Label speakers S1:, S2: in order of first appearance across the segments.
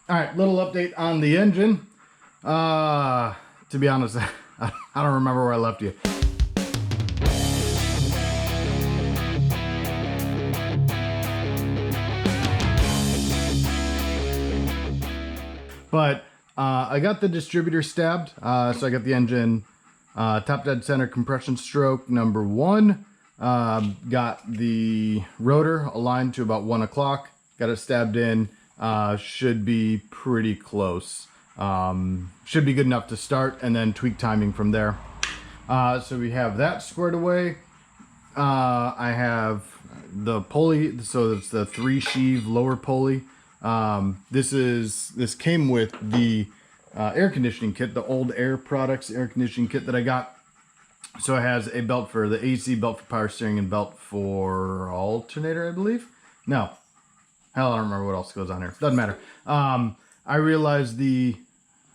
S1: All right, little update on the engine. To be honest, I don't remember where I left you. But I got the distributor stabbed, so I got the engine top dead center compression stroke number 1. Got the rotor aligned to about 1 o'clock. Got it stabbed in. Should be pretty close. Should be good enough to start, and then tweak timing from there. So we have that squared away. I have the pulley, so it's the 3-sheave lower pulley. This came with the air conditioning kit, the old Air Products air conditioning kit that I got. So it has a belt for the AC, belt for power steering, and belt for alternator, I believe. No, hell, I don't remember what else goes on here. Doesn't matter. I realized the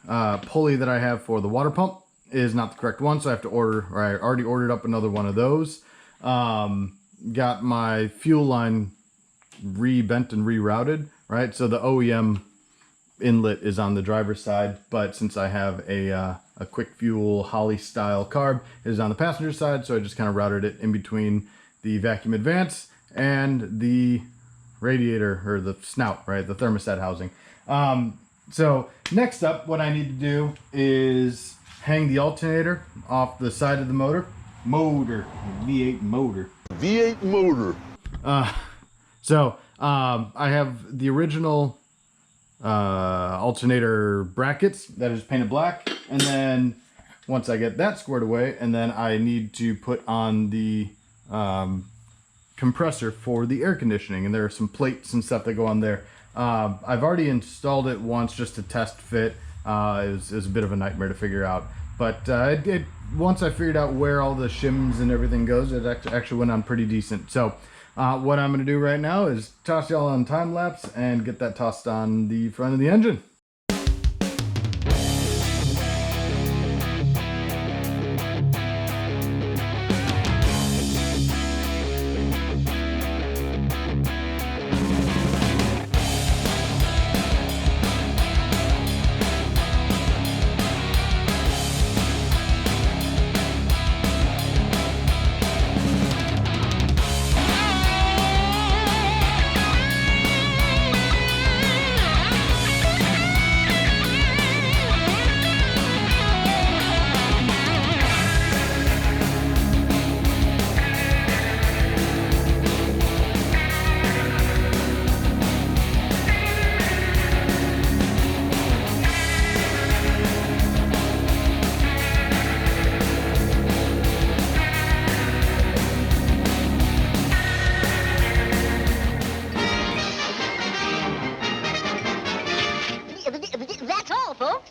S1: pulley that I have for the water pump is not the correct one, so I have to order, or I already ordered up another one of those. Got my fuel line re-bent and rerouted, right? So the OEM inlet is on the driver's side, but since I have a quick fuel Holly style carb, it is on the passenger side, so I just kind of routed it in between the vacuum advance and the radiator, or the snout, right? The thermostat housing. So next up, what I need to do is hang the alternator off the side of the motor. V8 motor.
S2: V8 motor.
S1: So I have the original alternator brackets that is painted black, and then once I get that squared away, and then I need to put on the compressor for the air conditioning, and there are some plates and stuff that go on there. I've already installed it once just to test fit. It was a bit of a nightmare to figure out, but once I figured out where all the shims and everything goes, it actually went on pretty decent. So what I'm going to do right now is toss y'all on time lapse and get that tossed on the front of the engine.
S3: That's all, folks.